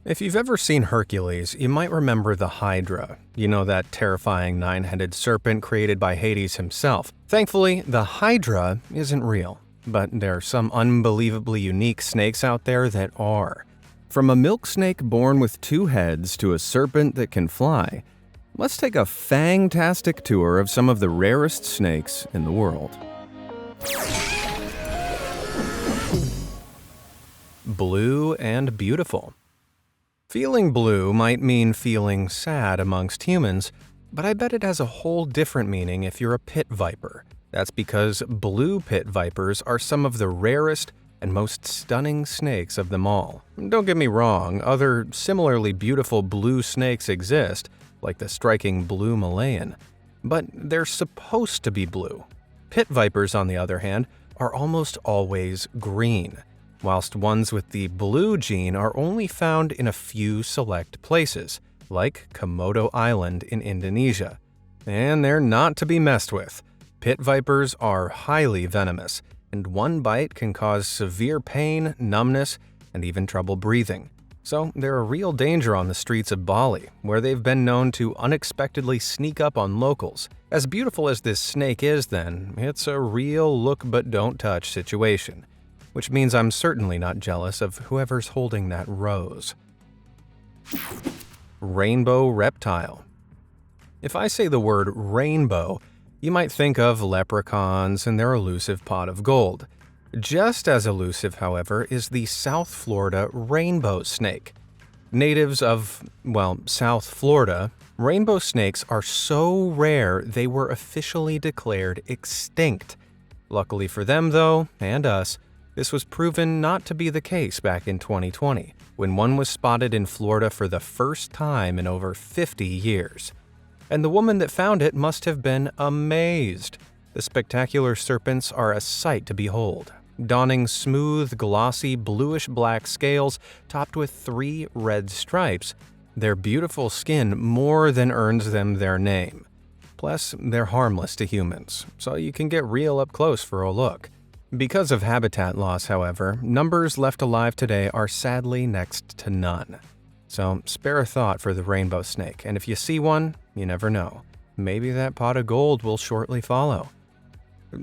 If you've ever seen Hercules, you might remember the Hydra. You know, that terrifying nine-headed serpent created by Hades himself. Thankfully, the Hydra isn't real, but there are some unbelievably unique snakes out there that are. From a milk snake born with two heads to a serpent that can fly, let's take a fantastic tour of some of the rarest snakes in the world. Blue and beautiful. Feeling blue might mean feeling sad amongst humans, but I bet it has a whole different meaning if you're a pit viper. That's because blue pit vipers are some of the rarest and most stunning snakes of them all. Don't get me wrong, other similarly beautiful blue snakes exist, like the striking blue Malayan, but they're supposed to be blue. Pit vipers, on the other hand, are almost always green, whilst ones with the blue gene are only found in a few select places, like Komodo Island in Indonesia. And they're not to be messed with. Pit vipers are highly venomous, and one bite can cause severe pain, numbness, and even trouble breathing. So they're a real danger on the streets of Bali, where they've been known to unexpectedly sneak up on locals. As beautiful as this snake is, then, it's a real look but don't touch situation, which means I'm certainly not jealous of whoever's holding that rose. Rainbow reptile. If I say the word rainbow, you might think of leprechauns and their elusive pot of gold. Just as elusive, however, is the South Florida rainbow snake. Natives of, South Florida, rainbow snakes are so rare they were officially declared extinct. Luckily for them, though, and us, this was proven not to be the case back in 2020, when one was spotted in Florida for the first time in over 50 years. And the woman that found it must have been amazed. The spectacular serpents are a sight to behold, donning smooth, glossy, bluish-black scales topped with 3 red stripes. Their beautiful skin more than earns them their name. Plus, they're harmless to humans, so you can get real up close for a look. Because of habitat loss, however, numbers left alive today are sadly next to none. So spare a thought for the rainbow snake, and if you see one, you never know. Maybe that pot of gold will shortly follow.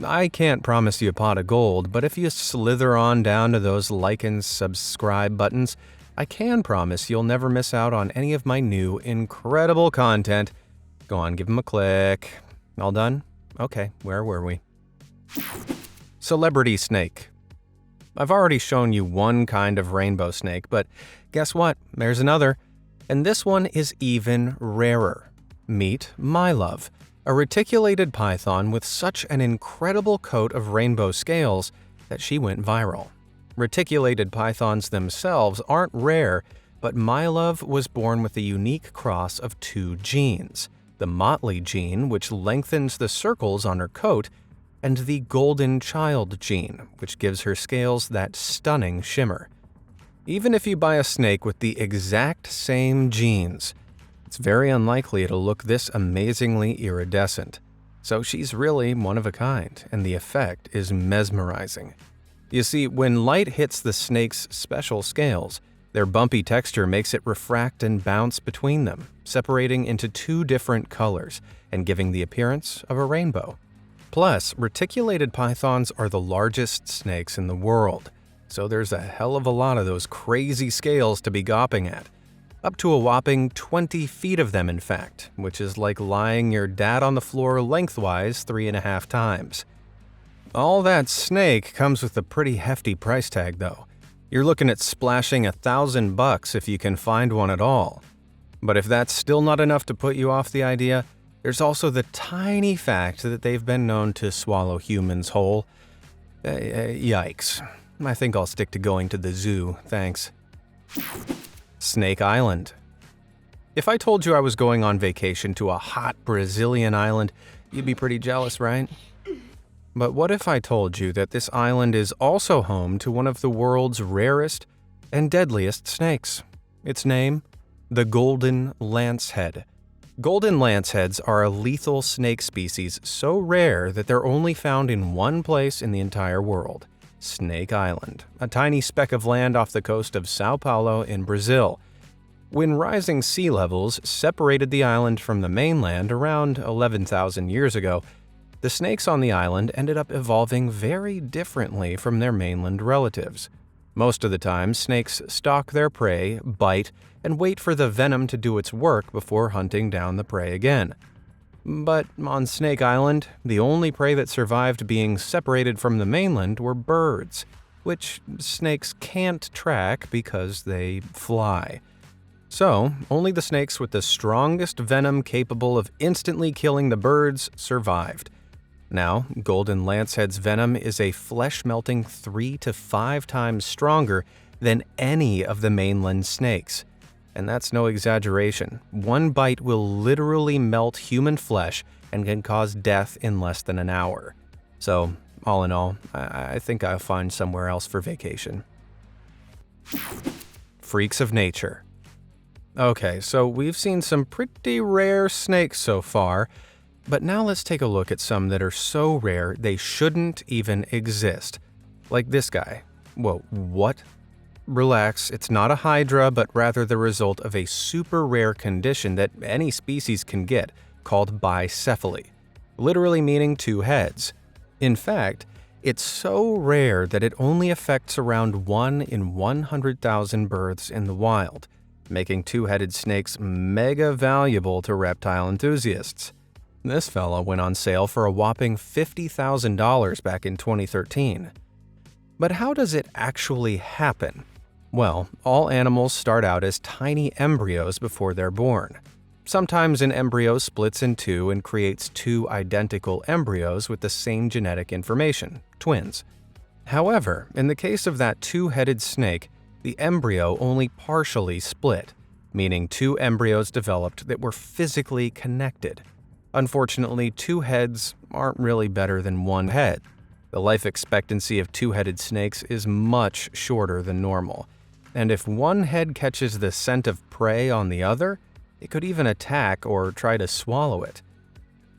I can't promise you a pot of gold, but if you slither on down to those like and subscribe buttons, I can promise you'll never miss out on any of my new incredible content. Go on, give them a click. All done? Okay, where were we? Celebrity snake. I've already shown you one kind of rainbow snake, but guess what? There's another. And this one is even rarer. Meet my love, a reticulated python with such an incredible coat of rainbow scales that she went viral. Reticulated pythons themselves aren't rare, but my love was born with a unique cross of 2 genes, the Motley gene, which lengthens the circles on her coat, and the golden child gene, which gives her scales that stunning shimmer. Even if you buy a snake with the exact same genes, it's very unlikely it'll look this amazingly iridescent. So she's really one of a kind, and the effect is mesmerizing. You see, when light hits the snake's special scales, their bumpy texture makes it refract and bounce between them, separating into 2 different colors and giving the appearance of a rainbow. Plus, reticulated pythons are the largest snakes in the world, so there's a hell of a lot of those crazy scales to be gopping at. Up to a whopping 20 feet of them, in fact, which is like lying your dad on the floor lengthwise 3.5 times. All that snake comes with a pretty hefty price tag, though. You're looking at splashing $1,000 if you can find one at all. But if that's still not enough to put you off the idea, there's also the tiny fact that they've been known to swallow humans whole. Yikes. I think I'll stick to going to the zoo, thanks. Snake Island. If I told you I was going on vacation to a hot Brazilian island, you'd be pretty jealous, right? But what if I told you that this island is also home to one of the world's rarest and deadliest snakes? Its name? The golden lancehead. Golden lanceheads are a lethal snake species so rare that they're only found in one place in the entire world, Snake Island, a tiny speck of land off the coast of Sao Paulo in Brazil. When rising sea levels separated the island from the mainland around 11,000 years ago, the snakes on the island ended up evolving very differently from their mainland relatives. Most of the time, snakes stalk their prey, bite, and wait for the venom to do its work before hunting down the prey again. But on Snake Island, the only prey that survived being separated from the mainland were birds, which snakes can't track because they fly. So, only the snakes with the strongest venom capable of instantly killing the birds survived. Now, golden lancehead's venom is a flesh-melting 3 to 5 times stronger than any of the mainland snakes. And that's no exaggeration. One bite will literally melt human flesh and can cause death in less than an hour. So, all in all, I think I'll find somewhere else for vacation. Freaks of nature. Okay, so we've seen some pretty rare snakes so far, but now let's take a look at some that are so rare they shouldn't even exist. Like this guy. Whoa, what? Relax, it's not a hydra, but rather the result of a super rare condition that any species can get, called bicephaly, literally meaning 2 heads. In fact, it's so rare that it only affects around 1 in 100,000 births in the wild, making 2-headed snakes mega valuable to reptile enthusiasts. This fella went on sale for a whopping $50,000 back in 2013. But how does it actually happen? Well, all animals start out as tiny embryos before they're born. Sometimes an embryo splits in 2 and creates 2 identical embryos with the same genetic information, twins. However, in the case of that 2-headed snake, the embryo only partially split, meaning 2 embryos developed that were physically connected. Unfortunately, 2 heads aren't really better than 1 head. The life expectancy of 2-headed snakes is much shorter than normal. And if one head catches the scent of prey on the other, it could even attack or try to swallow it.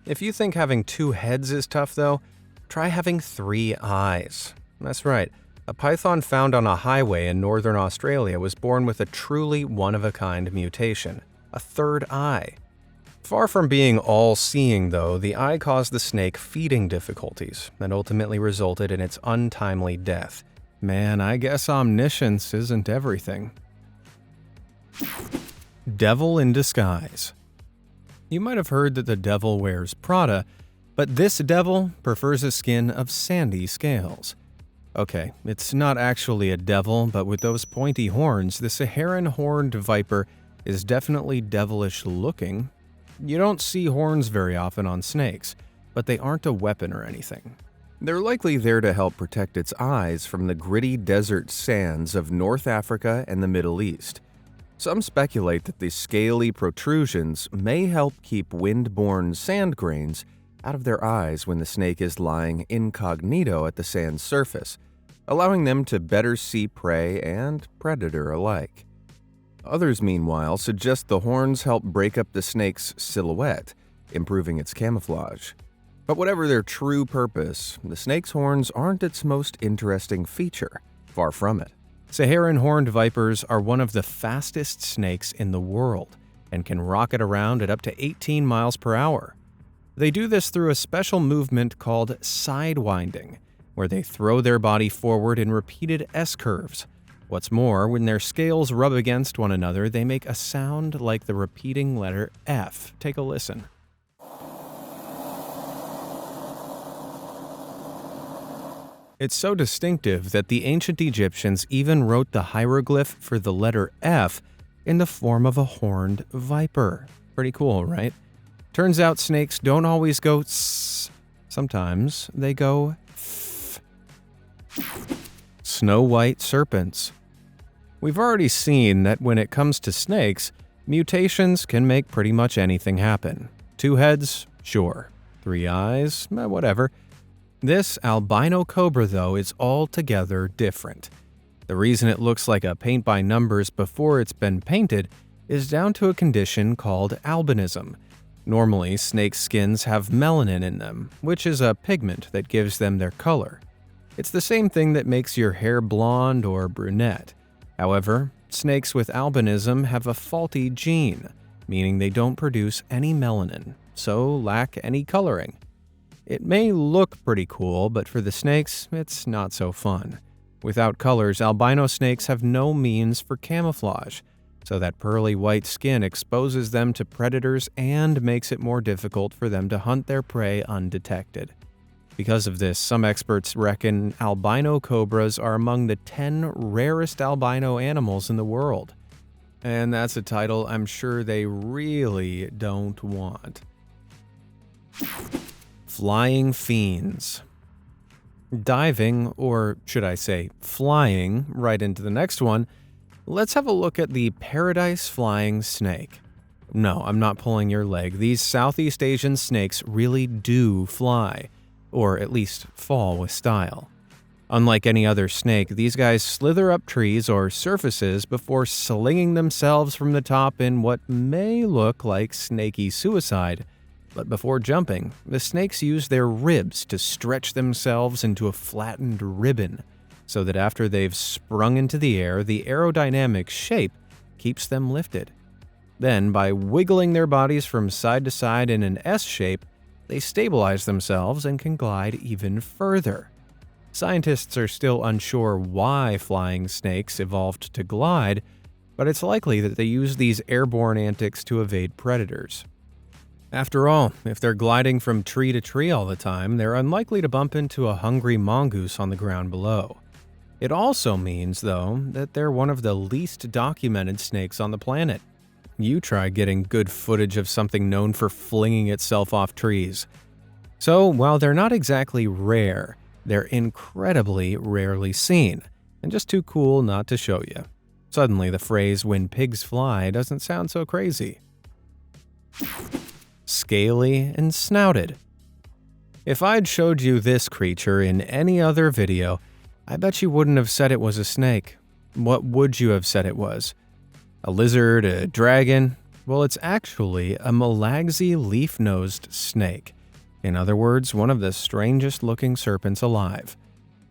If you think having 2 heads is tough though, try having 3 eyes. That's right, a python found on a highway in northern Australia was born with a truly one-of-a-kind mutation, a 3rd eye. Far from being all-seeing though, the eye caused the snake feeding difficulties that ultimately resulted in its untimely death. Man, I guess omniscience isn't everything. Devil in disguise. You might have heard that the devil wears Prada, but this devil prefers a skin of sandy scales. Okay, it's not actually a devil, but with those pointy horns, the Saharan horned viper is definitely devilish looking. You don't see horns very often on snakes, but they aren't a weapon or anything. They're likely there to help protect its eyes from the gritty desert sands of North Africa and the Middle East. Some speculate that the scaly protrusions may help keep wind-borne sand grains out of their eyes when the snake is lying incognito at the sand's surface, allowing them to better see prey and predator alike. Others, meanwhile, suggest the horns help break up the snake's silhouette, improving its camouflage. But whatever their true purpose, the snake's horns aren't its most interesting feature. Far from it. Saharan horned vipers are one of the fastest snakes in the world and can rocket around at up to 18 miles per hour. They do this through a special movement called sidewinding, where they throw their body forward in repeated S-curves. What's more, when their scales rub against one another, they make a sound like the repeating letter F. Take a listen. It's so distinctive that the ancient Egyptians even wrote the hieroglyph for the letter F in the form of a horned viper. Pretty cool, right? Turns out snakes don't always go tss. Sometimes they go f. Snow white serpents. We've already seen that when it comes to snakes, mutations can make pretty much anything happen. 2 heads? Sure. 3 eyes? Whatever. This albino cobra, though, is altogether different. The reason it looks like a paint by numbers before it's been painted is down to a condition called albinism. Normally, snake skins have melanin in them, which is a pigment that gives them their color. It's the same thing that makes your hair blonde or brunette. However, snakes with albinism have a faulty gene, meaning they don't produce any melanin, so lack any coloring. It may look pretty cool, but for the snakes, it's not so fun. Without colors, albino snakes have no means for camouflage, so that pearly white skin exposes them to predators and makes it more difficult for them to hunt their prey undetected. Because of this, some experts reckon albino cobras are among the 10 rarest albino animals in the world. And that's a title I'm sure they really don't want. Flying fiends. Diving, or should I say flying, right into the next one, let's have a look at the paradise flying snake. No, I'm not pulling your leg. These Southeast Asian snakes really do fly, or at least fall with style. Unlike any other snake, these guys slither up trees or surfaces before slinging themselves from the top in what may look like snaky suicide. But before jumping, the snakes use their ribs to stretch themselves into a flattened ribbon, so that after they've sprung into the air, the aerodynamic shape keeps them lifted. Then, by wiggling their bodies from side to side in an S shape, they stabilize themselves and can glide even further. Scientists are still unsure why flying snakes evolved to glide, but it's likely that they use these airborne antics to evade predators. After all, if they're gliding from tree to tree all the time, they're unlikely to bump into a hungry mongoose on the ground below. It also means, though, that they're one of the least documented snakes on the planet. You try getting good footage of something known for flinging itself off trees. So, while they're not exactly rare, they're incredibly rarely seen, and just too cool not to show you. Suddenly, the phrase, "when pigs fly," doesn't sound so crazy. Scaly and snouted. If I'd showed you this creature in any other video, I bet you wouldn't have said it was a snake. What would you have said it was? A lizard, a dragon? Well, it's actually a Malagasy leaf-nosed snake. In other words, one of the strangest looking serpents alive.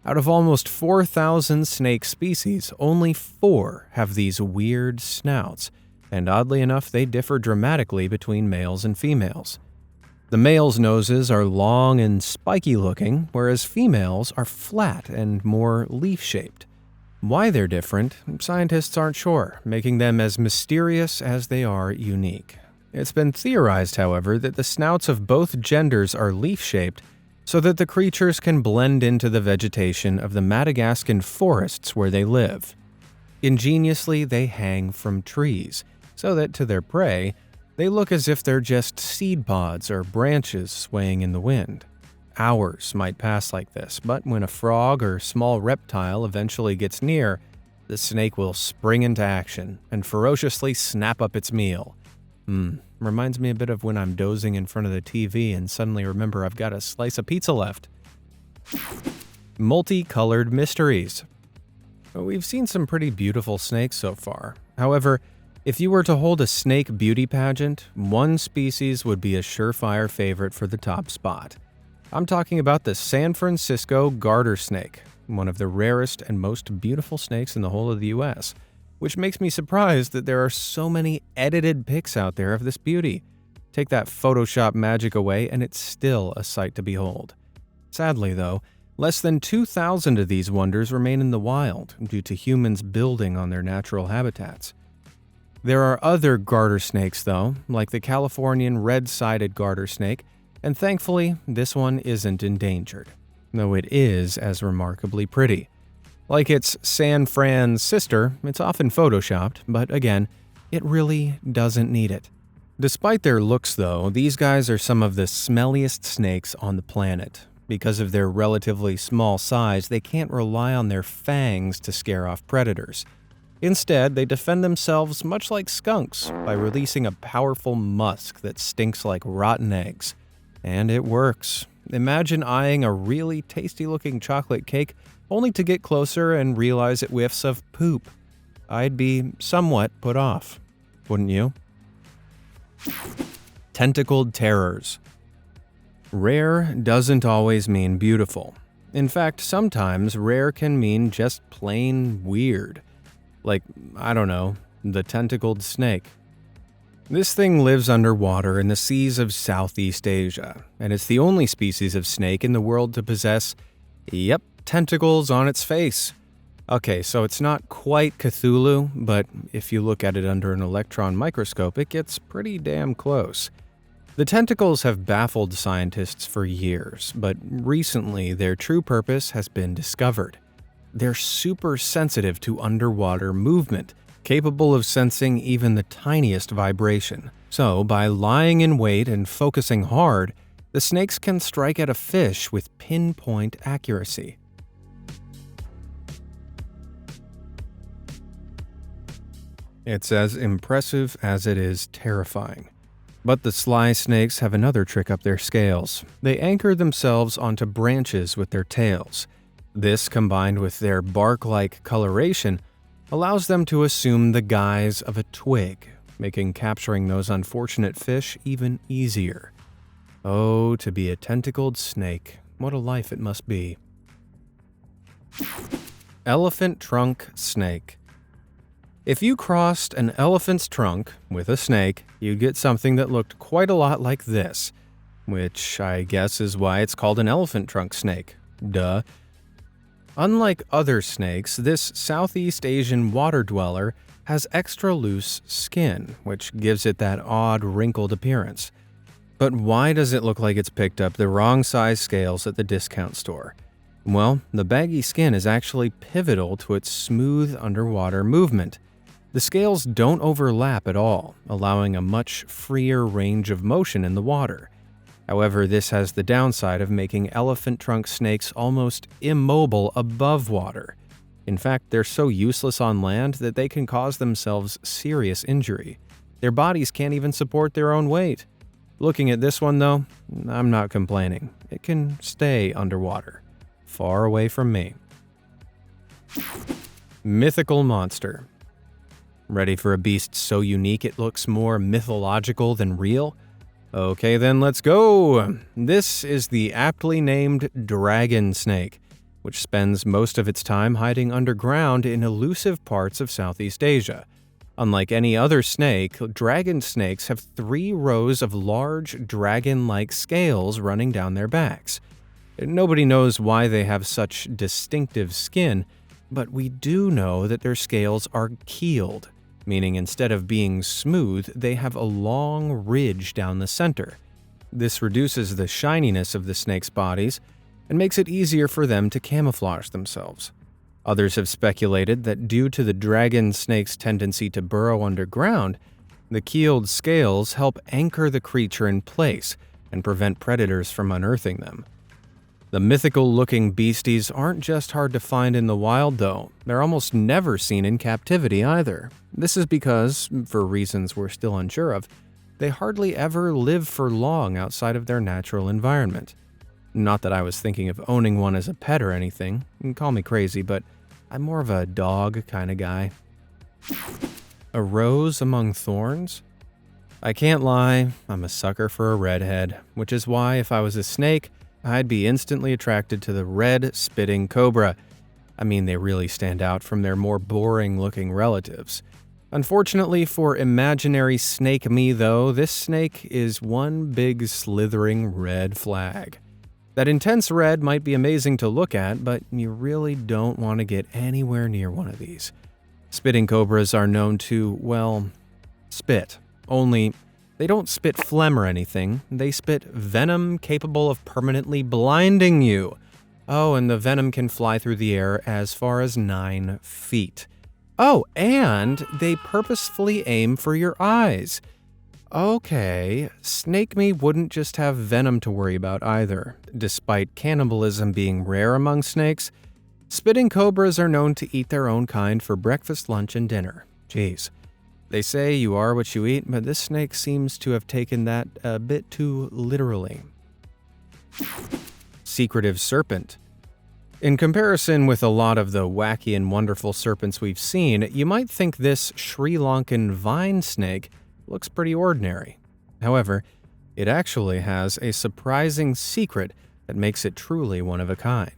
Out of almost 4,000 snake species, only 4 have these weird snouts, and oddly enough, they differ dramatically between males and females. The males' noses are long and spiky looking, whereas females are flat and more leaf-shaped. Why they're different, scientists aren't sure, making them as mysterious as they are unique. It's been theorized, however, that the snouts of both genders are leaf-shaped so that the creatures can blend into the vegetation of the Madagascan forests where they live. Ingeniously, they hang from trees, so that to their prey, they look as if they're just seed pods or branches swaying in the wind. Hours might pass like this, but when a frog or small reptile eventually gets near, the snake will spring into action and ferociously snap up its meal. Reminds me a bit of when I'm dozing in front of the TV and suddenly remember I've got a slice of pizza left. Multicolored mysteries. We've seen some pretty beautiful snakes so far. However, if you were to hold a snake beauty pageant, one species would be a surefire favorite for the top spot. I'm talking about the San Francisco garter snake, one of the rarest and most beautiful snakes in the whole of the US, which makes me surprised that there are so many edited pics out there of this beauty. Take that Photoshop magic away and it's still a sight to behold. Sadly, though, less than 2,000 of these wonders remain in the wild due to humans building on their natural habitats. There are other garter snakes, though, like the Californian red-sided garter snake, and thankfully, this one isn't endangered, though it is as remarkably pretty. Like its San Fran's sister, it's often photoshopped, but again, it really doesn't need it. Despite their looks, though, these guys are some of the smelliest snakes on the planet. Because of their relatively small size, they can't rely on their fangs to scare off predators. Instead, they defend themselves much like skunks by releasing a powerful musk that stinks like rotten eggs. And it works. Imagine eyeing a really tasty-looking chocolate cake only to get closer and realize it whiffs of poop. I'd be somewhat put off, wouldn't you? Tentacled terrors. Rare doesn't always mean beautiful. In fact, sometimes rare can mean just plain weird. Like, I don't know, the tentacled snake. This thing lives underwater in the seas of Southeast Asia, and it's the only species of snake in the world to possess, yep, tentacles on its face. Okay, so it's not quite Cthulhu, but if you look at it under an electron microscope, it gets pretty damn close. The tentacles have baffled scientists for years, but recently their true purpose has been discovered. They're super sensitive to underwater movement, capable of sensing even the tiniest vibration. So, by lying in wait and focusing hard, the snakes can strike at a fish with pinpoint accuracy. It's as impressive as it is terrifying. But the sly snakes have another trick up their scales. They anchor themselves onto branches with their tails. This, combined with their bark-like coloration, allows them to assume the guise of a twig, making capturing those unfortunate fish even easier. Oh, to be a tentacled snake. What a life it must be. Elephant trunk snake. If you crossed an elephant's trunk with a snake, you'd get something that looked quite a lot like this, which I guess is why it's called an elephant trunk snake. Duh. Unlike other snakes, this Southeast Asian water dweller has extra loose skin, which gives it that odd wrinkled appearance. But why does it look like it's picked up the wrong size scales at the discount store? Well, the baggy skin is actually pivotal to its smooth underwater movement. The scales don't overlap at all, allowing a much freer range of motion in the water. However, this has the downside of making elephant trunk snakes almost immobile above water. In fact, they're so useless on land that they can cause themselves serious injury. Their bodies can't even support their own weight. Looking at this one, though, I'm not complaining. It can stay underwater, far away from me. Mythical monster. Ready for a beast so unique it looks more mythological than real? Okay then, let's go! This is the aptly named dragon snake, which spends most of its time hiding underground in elusive parts of Southeast Asia. Unlike any other snake, dragon snakes have 3 rows of large dragon-like scales running down their backs. Nobody knows why they have such distinctive skin, but we do know that their scales are keeled, meaning instead of being smooth, they have a long ridge down the center. This reduces the shininess of the snake's bodies and makes it easier for them to camouflage themselves. Others have speculated that due to the dragon snake's tendency to burrow underground, the keeled scales help anchor the creature in place and prevent predators from unearthing them. The mythical-looking beasties aren't just hard to find in the wild, though. They're almost never seen in captivity either. This is because, for reasons we're still unsure of, they hardly ever live for long outside of their natural environment. Not that I was thinking of owning one as a pet or anything. Call me crazy, but I'm more of a dog kind of guy. A rose among thorns? I can't lie, I'm a sucker for a redhead, which is why if I was a snake, I'd be instantly attracted to the red spitting cobra. I mean, they really stand out from their more boring-looking relatives. Unfortunately for imaginary snake me, though, this snake is one big slithering red flag. That intense red might be amazing to look at, but you really don't want to get anywhere near one of these. Spitting cobras are known to, well, spit. Only, they don't spit phlegm or anything. They spit venom capable of permanently blinding you. Oh, and the venom can fly through the air as far as 9 feet. Oh, and they purposefully aim for your eyes. Okay, snake me wouldn't just have venom to worry about either. Despite cannibalism being rare among snakes, spitting cobras are known to eat their own kind for breakfast, lunch, and dinner. Jeez. They say you are what you eat, but this snake seems to have taken that a bit too literally. Secretive serpent. In comparison with a lot of the wacky and wonderful serpents we've seen, you might think this Sri Lankan vine snake looks pretty ordinary. However, it actually has a surprising secret that makes it truly one of a kind.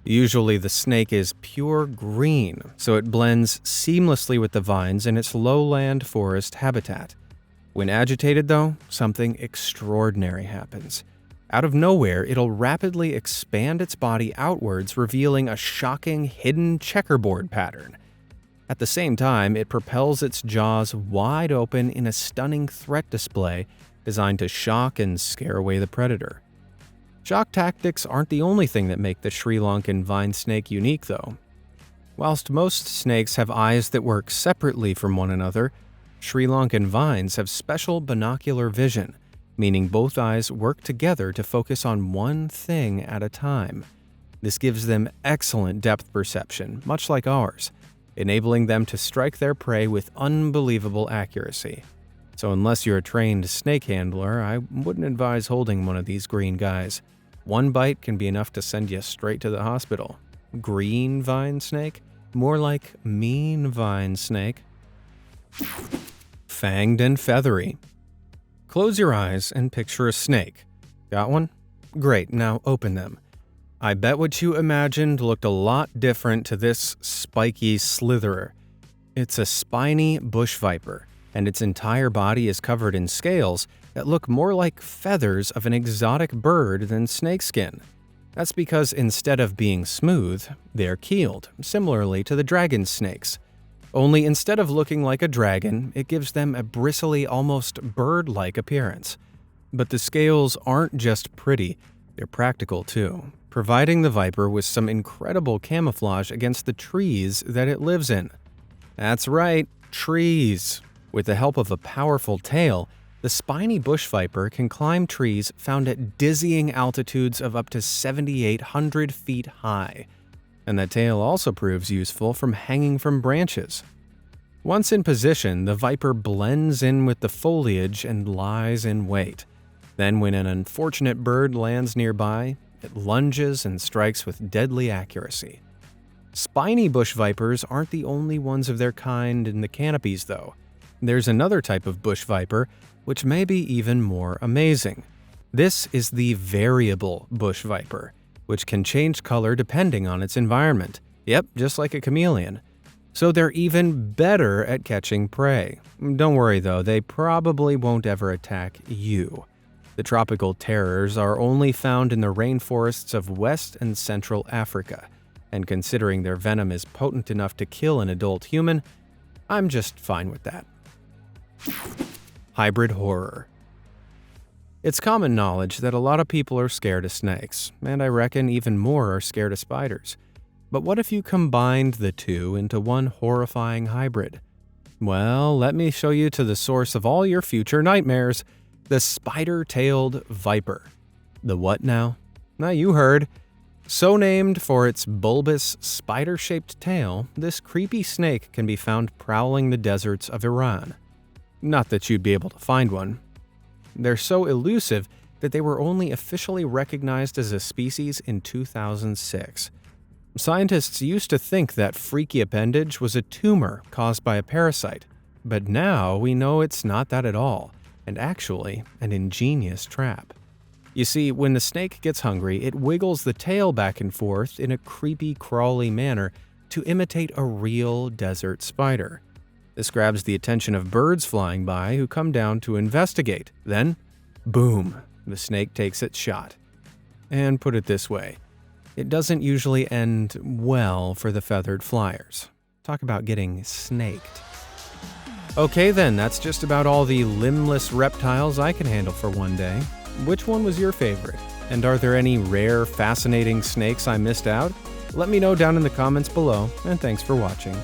Usually the snake is pure green, so it blends seamlessly with the vines in its lowland forest habitat. When agitated, though, something extraordinary happens. Out of nowhere, it'll rapidly expand its body outwards, revealing a shocking hidden checkerboard pattern. At the same time, it propels its jaws wide open in a stunning threat display designed to shock and scare away the predator. Shock tactics aren't the only thing that make the Sri Lankan vine snake unique, though. Whilst most snakes have eyes that work separately from one another, Sri Lankan vines have special binocular vision, meaning both eyes work together to focus on one thing at a time. This gives them excellent depth perception, much like ours, enabling them to strike their prey with unbelievable accuracy. So unless you're a trained snake handler, I wouldn't advise holding one of these green guys. One bite can be enough to send you straight to the hospital. Green vine snake? More like mean vine snake. Fanged and feathery. Close your eyes and picture a snake. Got one? Great, now open them. I bet what you imagined looked a lot different to this spiky slitherer. It's a spiny bush viper, and its entire body is covered in scales that look more like feathers of an exotic bird than snakeskin. That's because instead of being smooth, they're keeled, similarly to the dragon snakes. Only instead of looking like a dragon, it gives them a bristly, almost bird-like appearance. But the scales aren't just pretty, they're practical too, providing the viper with some incredible camouflage against the trees that it lives in. That's right, trees. With the help of a powerful tail, the spiny bush viper can climb trees found at dizzying altitudes of up to 7,800 feet high. And that tail also proves useful from hanging from branches. Once in position, the viper blends in with the foliage and lies in wait. Then when an unfortunate bird lands nearby, it lunges and strikes with deadly accuracy. Spiny bush vipers aren't the only ones of their kind in the canopies, though. There's another type of bush viper, which may be even more amazing. This is the variable bush viper, which can change color depending on its environment. Yep, just like a chameleon. So they're even better at catching prey. Don't worry though, they probably won't ever attack you. The tropical terrors are only found in the rainforests of West and Central Africa, and considering their venom is potent enough to kill an adult human, I'm just fine with that. Hybrid horror. It's common knowledge that a lot of people are scared of snakes, and I reckon even more are scared of spiders. But what if you combined the two into one horrifying hybrid? Well, let me show you to the source of all your future nightmares, the spider-tailed viper. The what now? Now you heard. So named for its bulbous, spider-shaped tail, this creepy snake can be found prowling the deserts of Iran. Not that you'd be able to find one. They're so elusive that they were only officially recognized as a species in 2006. Scientists used to think that freaky appendage was a tumor caused by a parasite, but now we know it's not that at all, and actually an ingenious trap. You see, when the snake gets hungry, it wiggles the tail back and forth in a creepy, crawly manner to imitate a real desert spider. This grabs the attention of birds flying by who come down to investigate. Then, boom, the snake takes its shot. And put it this way, it doesn't usually end well for the feathered flyers. Talk about getting snaked. Okay then, that's just about all the limbless reptiles I can handle for one day. Which one was your favorite? And are there any rare, fascinating snakes I missed out? Let me know down in the comments below, and thanks for watching.